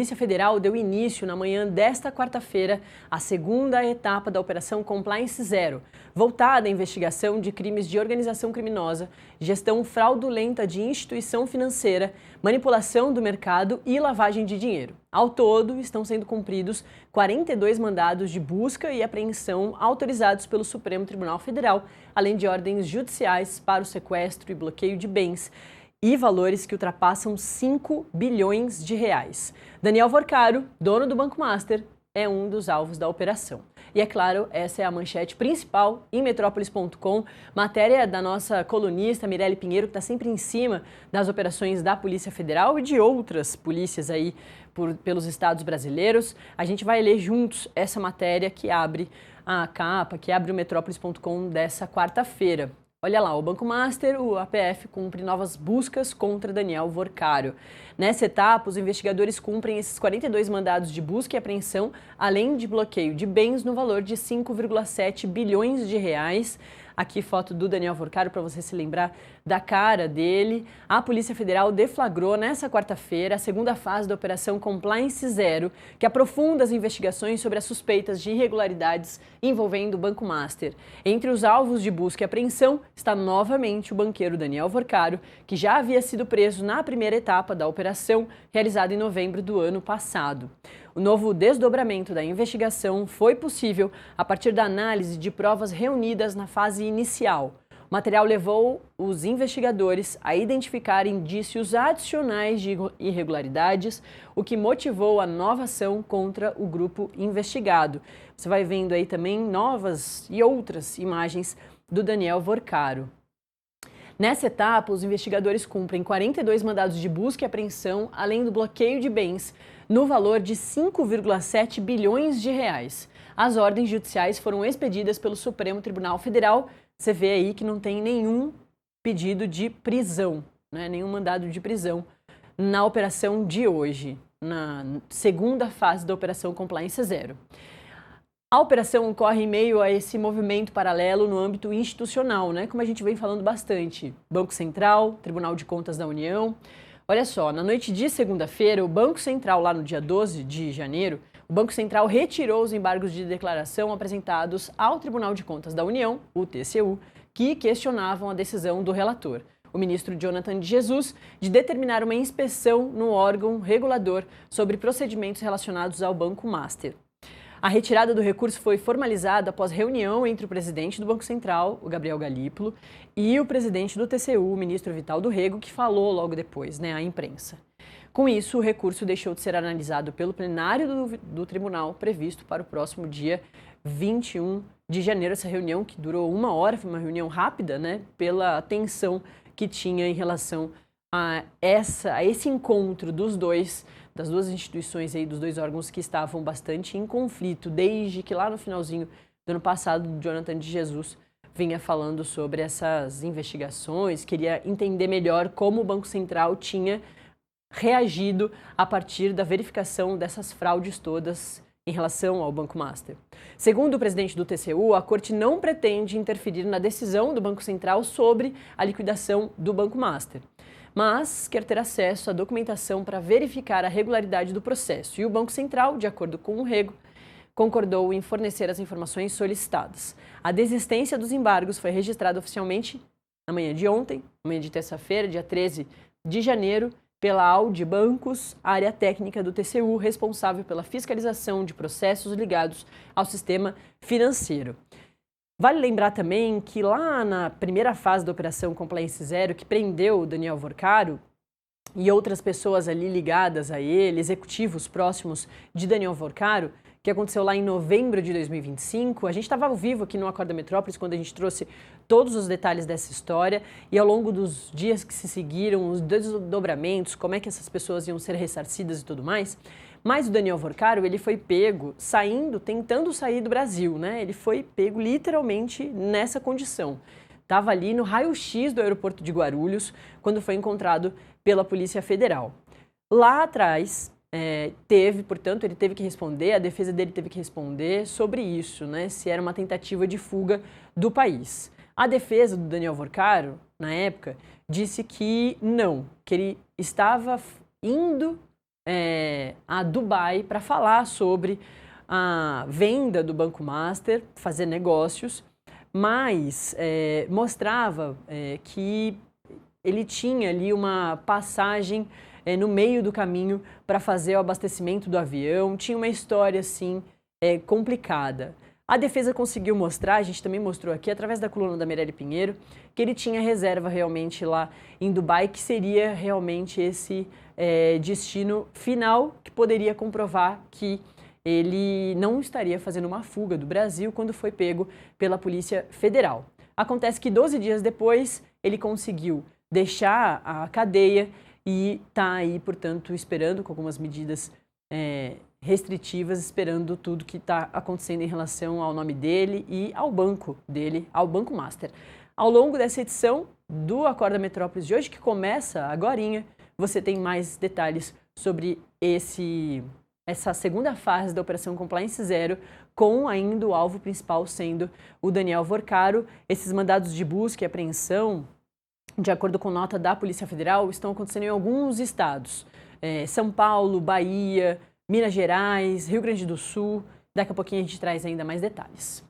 Polícia Federal deu início na manhã desta quarta-feira à segunda etapa da Operação Compliance Zero, voltada à investigação de crimes de organização criminosa, gestão fraudulenta de instituição financeira, manipulação do mercado e lavagem de dinheiro. Ao todo, estão sendo cumpridos 42 mandados de busca e apreensão autorizados pelo Supremo Tribunal Federal, além de ordens judiciais para o sequestro e bloqueio de bens e valores que ultrapassam 5 bilhões de reais. Daniel Vorcaro, dono do Banco Master, é um dos alvos da operação. E é claro, essa é a manchete principal em Metrópolis.com, matéria da nossa colunista Mirelle Pinheiro, que está sempre em cima das operações da Polícia Federal e de outras polícias aí pelos estados brasileiros. A gente vai ler juntos essa matéria que abre a capa, que abre o Metrópolis.com dessa quarta-feira. Olha lá, o Banco Master, o APF, cumpre novas buscas contra Daniel Vorcaro. Nessa etapa, os investigadores cumprem esses 42 mandados de busca e apreensão, além de bloqueio de bens no valor de 5,7 bilhões de reais. Aqui foto do Daniel Vorcaro para você se lembrar da cara dele. A Polícia Federal deflagrou nessa quarta-feira a segunda fase da Operação Compliance Zero, que aprofunda as investigações sobre as suspeitas de irregularidades envolvendo o Banco Master. Entre os alvos de busca e apreensão está novamente o banqueiro Daniel Vorcaro, que já havia sido preso na primeira etapa da operação, realizada em novembro do ano passado. O novo desdobramento da investigação foi possível a partir da análise de provas reunidas na fase inicial. O material levou os investigadores a identificar indícios adicionais de irregularidades, o que motivou a nova ação contra o grupo investigado. Você vai vendo aí também novas e outras imagens do Daniel Vorcaro. Nessa etapa, os investigadores cumprem 42 mandados de busca e apreensão, além do bloqueio de bens, no valor de 5,7 bilhões de reais. As ordens judiciais foram expedidas pelo Supremo Tribunal Federal. Você vê aí que não tem nenhum pedido de prisão, né? Nenhum mandado de prisão na operação de hoje, na segunda fase da Operação Compliance Zero. A operação ocorre em meio a esse movimento paralelo no âmbito institucional, né? Como a gente vem falando bastante. Banco Central, Tribunal de Contas da União. Olha só, na noite de segunda-feira, o Banco Central, lá no dia 12 de janeiro, o Banco Central retirou os embargos de declaração apresentados ao Tribunal de Contas da União, o TCU, que questionavam a decisão do relator, o ministro Jonathan de Jesus, de determinar uma inspeção no órgão regulador sobre procedimentos relacionados ao Banco Master. A retirada do recurso foi formalizada após reunião entre o presidente do Banco Central, o Gabriel Galípolo, e o presidente do TCU, o ministro Vital do Rego, que falou logo depois, à imprensa. Com isso, o recurso deixou de ser analisado pelo plenário do tribunal previsto para o próximo dia 21 de janeiro. Essa reunião que durou 1 hora, foi uma reunião rápida, pela tensão que tinha em relação a esse encontro das duas instituições aí, dos dois órgãos que estavam bastante em conflito, desde que lá no finalzinho do ano passado, o Jonathan de Jesus vinha falando sobre essas investigações, queria entender melhor como o Banco Central tinha reagido a partir da verificação dessas fraudes todas em relação ao Banco Master. Segundo o presidente do TCU, a Corte não pretende interferir na decisão do Banco Central sobre a liquidação do Banco Master, mas quer ter acesso à documentação para verificar a regularidade do processo. E o Banco Central, de acordo com o Rego, concordou em fornecer as informações solicitadas. A desistência dos embargos foi registrada oficialmente na manhã de ontem, manhã de terça-feira, dia 13 de janeiro, pela Audi Bancos, área técnica do TCU, responsável pela fiscalização de processos ligados ao sistema financeiro. Vale lembrar também que lá na primeira fase da Operação Compliance Zero, que prendeu o Daniel Vorcaro e outras pessoas ali ligadas a ele, executivos próximos de Daniel Vorcaro, que aconteceu lá em novembro de 2025, a gente estava ao vivo aqui no Acorda Metrópolis quando a gente trouxe todos os detalhes dessa história e ao longo dos dias que se seguiram, os desdobramentos, como é que essas pessoas iam ser ressarcidas e tudo mais. Mas o Daniel Vorcaro, ele foi pego tentando sair do Brasil, Ele foi pego literalmente nessa condição. Estava ali no raio-x do aeroporto de Guarulhos quando foi encontrado pela Polícia Federal. Lá atrás, ele teve que responder, a defesa dele teve que responder sobre isso, se era uma tentativa de fuga do país. A defesa do Daniel Vorcaro, na época, disse que não, que ele estava indo a Dubai para falar sobre a venda do Banco Master, fazer negócios, mas mostrava que ele tinha ali uma passagem no meio do caminho para fazer o abastecimento do avião, tinha uma história assim complicada. A defesa conseguiu mostrar, a gente também mostrou aqui, através da coluna da Mirelle Pinheiro, que ele tinha reserva realmente lá em Dubai, que seria realmente esse destino final que poderia comprovar que ele não estaria fazendo uma fuga do Brasil quando foi pego pela Polícia Federal. Acontece que 12 dias depois ele conseguiu deixar a cadeia e está aí, portanto, esperando com algumas medidas restritivas, esperando tudo que está acontecendo em relação ao nome dele e ao banco dele, ao Banco Master. Ao longo dessa edição do Acorda Metrópolis de hoje, que começa agorinha, você tem mais detalhes sobre essa segunda fase da Operação Compliance Zero, com ainda o alvo principal sendo o Daniel Vorcaro. Esses mandados de busca e apreensão, de acordo com nota da Polícia Federal, estão acontecendo em alguns estados. São Paulo, Bahia, Minas Gerais, Rio Grande do Sul. Daqui a pouquinho a gente traz ainda mais detalhes.